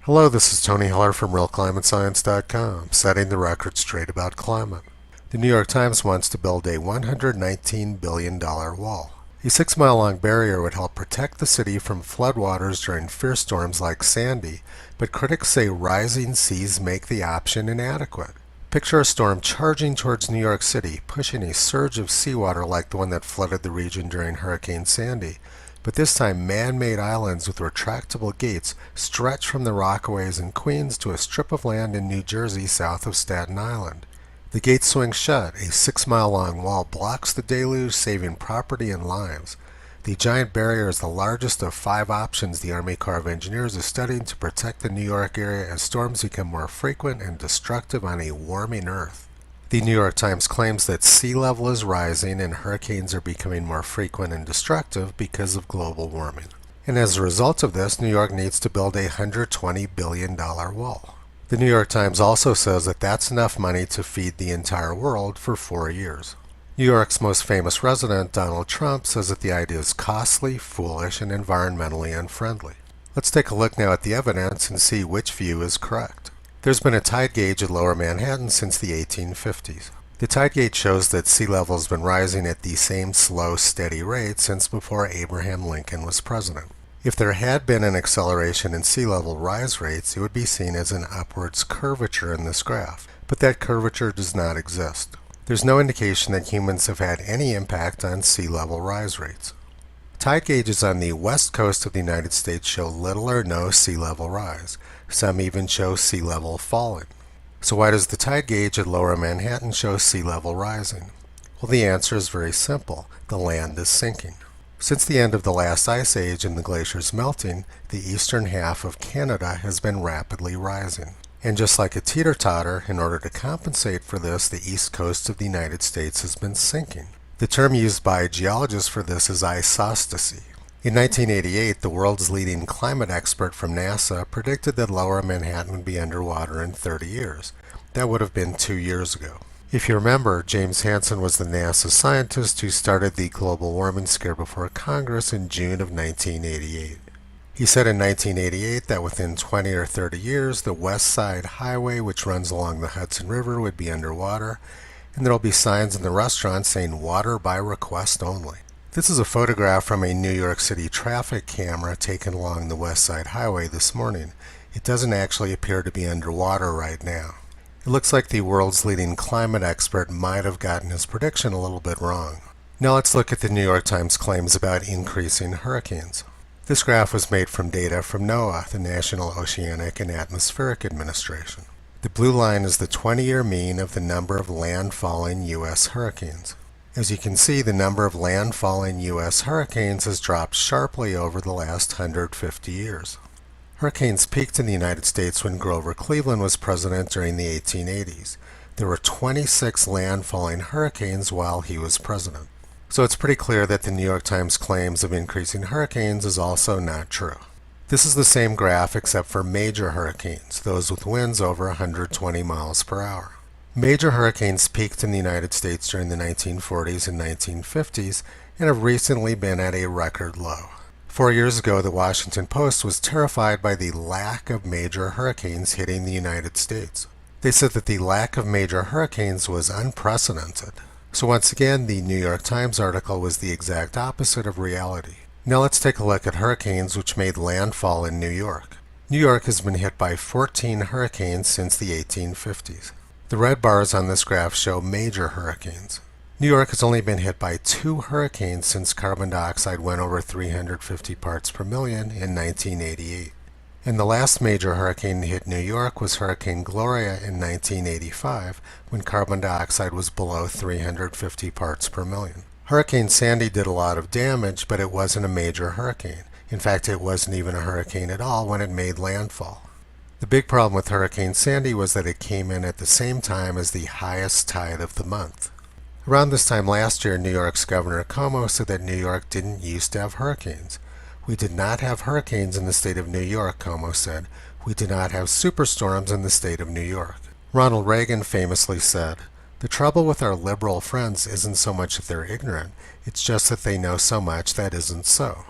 Hello, this is Tony Heller from RealClimateScience.com, setting the record straight about climate. The New York Times wants to build a $119 billion wall. A 6-mile-long barrier would help protect the city from floodwaters during fierce storms like Sandy, but critics say rising seas make the option inadequate. Picture a storm charging towards New York City, pushing a surge of seawater like the one that flooded the region during Hurricane Sandy. But this time man-made islands with retractable gates stretch from the Rockaways in Queens to a strip of land in New Jersey south of Staten Island. The gates swing shut. A 6-mile-long wall blocks the deluge, saving property and lives. The giant barrier is the largest of 5 options the Army Corps of Engineers is studying to protect the New York area as storms become more frequent and destructive on a warming Earth. The New York Times claims that sea level is rising and hurricanes are becoming more frequent and destructive because of global warming. And as a result of this, New York needs to build a $120 billion wall. The New York Times also says that that's enough money to feed the entire world for 4 years. New York's most famous resident, Donald Trump, says that the idea is costly, foolish, and environmentally unfriendly. Let's take a look now at the evidence and see which view is correct. There's been a tide gauge at Lower Manhattan since the 1850s. The tide gauge shows that sea level has been rising at the same slow, steady rate since before Abraham Lincoln was president. If there had been an acceleration in sea level rise rates, it would be seen as an upwards curvature in this graph, but that curvature does not exist. There's no indication that humans have had any impact on sea level rise rates. Tide gauges on the west coast of the United States show little or no sea level rise. Some even show sea level falling. So why does the tide gauge at Lower Manhattan show sea level rising? Well, the answer is very simple. The land is sinking. Since the end of the last ice age and the glaciers melting, the eastern half of Canada has been rapidly rising. And just like a teeter-totter, in order to compensate for this, the east coast of the United States has been sinking. The term used by geologists for this is isostasy. In 1988, the world's leading climate expert from NASA predicted that Lower Manhattan would be underwater in 30 years. That would have been 2 years ago. If you remember, James Hansen was the NASA scientist who started the global warming scare before Congress in June of 1988. He said in 1988 that within 20 or 30 years, the West Side Highway, which runs along the Hudson River, would be underwater, and there will be signs in the restaurants saying water by request only. This is a photograph from a New York City traffic camera taken along the West Side Highway this morning. It doesn't actually appear to be underwater right now. It looks like the world's leading climate expert might have gotten his prediction a little bit wrong. Now let's look at the New York Times claims about increasing hurricanes. This graph was made from data from NOAA, the National Oceanic and Atmospheric Administration. The blue line is the 20-year mean of the number of landfalling U.S. hurricanes. As you can see, the number of landfalling U.S. hurricanes has dropped sharply over the last 150 years. Hurricanes peaked in the United States when Grover Cleveland was president during the 1880s. There were 26 landfalling hurricanes while he was president. So it's pretty clear that the New York Times claims of increasing hurricanes is also not true. This is the same graph except for major hurricanes, those with winds over 120 miles per hour. Major hurricanes peaked in the United States during the 1940s and 1950s and have recently been at a record low. 4 years ago, the Washington Post was terrified by the lack of major hurricanes hitting the United States. They said that the lack of major hurricanes was unprecedented. So once again, the New York Times article was the exact opposite of reality. Now let's take a look at hurricanes which made landfall in New York. New York has been hit by 14 hurricanes since the 1850s. The red bars on this graph show major hurricanes. New York has only been hit by 2 hurricanes since carbon dioxide went over 350 parts per million in 1988. And the last major hurricane to hit New York was Hurricane Gloria in 1985, when carbon dioxide was below 350 parts per million. Hurricane Sandy did a lot of damage, but it wasn't a major hurricane. In fact, it wasn't even a hurricane at all when it made landfall. The big problem with Hurricane Sandy was that it came in at the same time as the highest tide of the month. Around this time last year, New York's Governor Cuomo said that New York didn't used to have hurricanes. We did not have hurricanes in the state of New York, Cuomo said. We did not have superstorms in the state of New York. Ronald Reagan famously said, "The trouble with our liberal friends isn't so much that they're ignorant, it's just that they know so much that isn't so."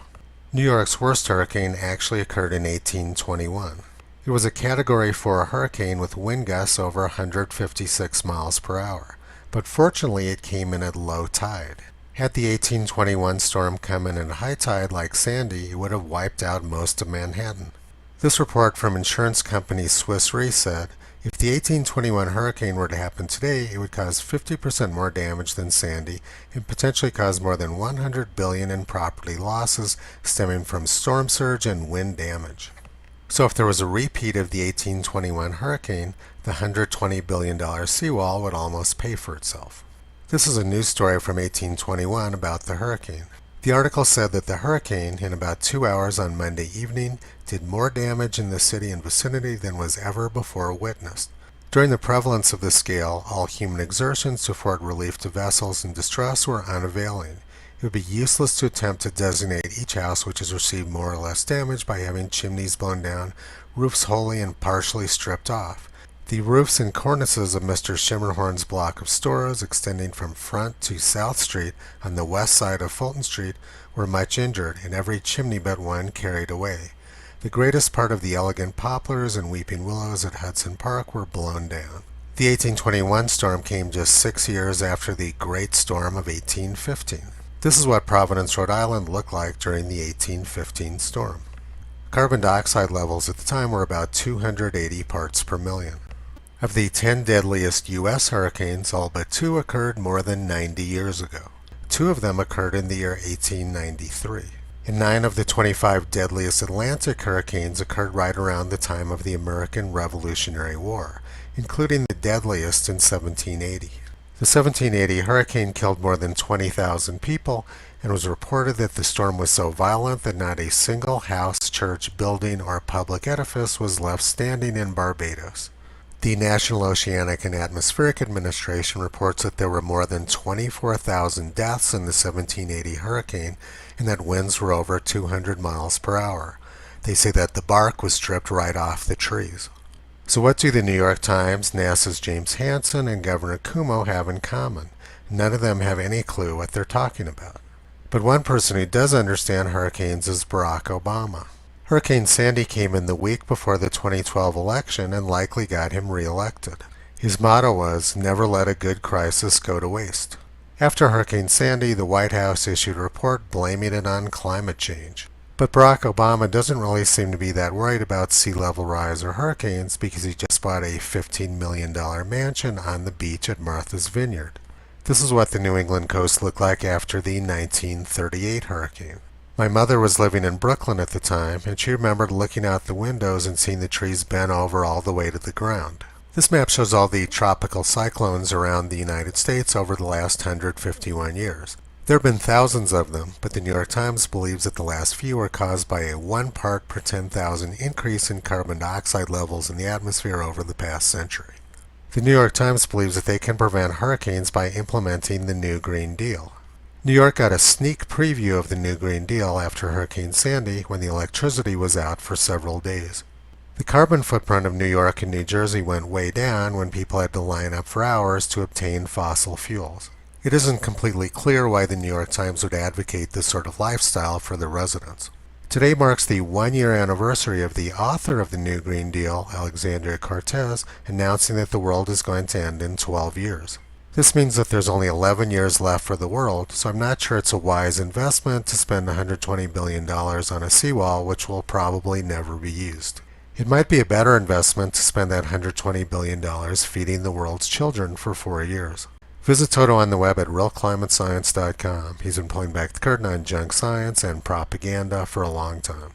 New York's worst hurricane actually occurred in 1821. It was a Category 4 hurricane with wind gusts over 156 miles per hour, but fortunately it came in at low tide. Had the 1821 storm come in at high tide like Sandy, it would have wiped out most of Manhattan. This report from insurance company Swiss Re said, if the 1821 hurricane were to happen today, it would cause 50% more damage than Sandy and potentially cause more than $100 billion in property losses stemming from storm surge and wind damage. So if there was a repeat of the 1821 hurricane, the $120 billion seawall would almost pay for itself. This is a news story from 1821 about the hurricane. The article said that the hurricane, in about 2 hours on Monday evening, did more damage in the city and vicinity than was ever before witnessed. During the prevalence of this gale, all human exertions to afford relief to vessels in distress were unavailing. It would be useless to attempt to designate each house which has received more or less damage by having chimneys blown down, roofs wholly and partially stripped off. The roofs and cornices of Mr. Schimmerhorn's block of stores, extending from Front to South Street on the west side of Fulton Street, were much injured, and every chimney but one carried away. The greatest part of the elegant poplars and weeping willows at Hudson Park were blown down. The 1821 storm came just 6 years after the Great Storm of 1815. This is what Providence, Rhode Island looked like during the 1815 storm. Carbon dioxide levels at the time were about 280 parts per million. Of the 10 deadliest U.S. hurricanes, all but 2 occurred more than 90 years ago. 2 of them occurred in the year 1893. And 9 of the 25 deadliest Atlantic hurricanes occurred right around the time of the American Revolutionary War, including the deadliest in 1780. The 1780 hurricane killed more than 20,000 people, and was reported that the storm was so violent that not a single house, church, building, or public edifice was left standing in Barbados. The National Oceanic and Atmospheric Administration reports that there were more than 24,000 deaths in the 1780 hurricane and that winds were over 200 miles per hour. They say that the bark was stripped right off the trees. So what do the New York Times, NASA's James Hansen, and Governor Cuomo have in common? None of them have any clue what they're talking about. But one person who does understand hurricanes is Barack Obama. Hurricane Sandy came in the week before the 2012 election and likely got him reelected. His motto was, "Never let a good crisis go to waste." After Hurricane Sandy, the White House issued a report blaming it on climate change. But Barack Obama doesn't really seem to be that worried about sea level rise or hurricanes because he just bought a $15 million mansion on the beach at Martha's Vineyard. This is what the New England coast looked like after the 1938 hurricane. My mother was living in Brooklyn at the time, and she remembered looking out the windows and seeing the trees bent over all the way to the ground. This map shows all the tropical cyclones around the United States over the last 151 years. There have been thousands of them, but the New York Times believes that the last few were caused by a 1 part per 10,000 increase in carbon dioxide levels in the atmosphere over the past century. The New York Times believes that they can prevent hurricanes by implementing the New Green Deal. New York got a sneak preview of the New Green Deal after Hurricane Sandy when the electricity was out for several days. The carbon footprint of New York and New Jersey went way down when people had to line up for hours to obtain fossil fuels. It isn't completely clear why the New York Times would advocate this sort of lifestyle for their residents. Today marks the 1-year anniversary of the author of the New Green Deal, Alexandria Cortez, announcing that the world is going to end in 12 years. This means that there's only 11 years left for the world, so I'm not sure it's a wise investment to spend $120 billion on a seawall which will probably never be used. It might be a better investment to spend that $120 billion feeding the world's children for 4 years. Visit Toto on the web at realclimatescience.com. He's been pulling back the curtain on junk science and propaganda for a long time.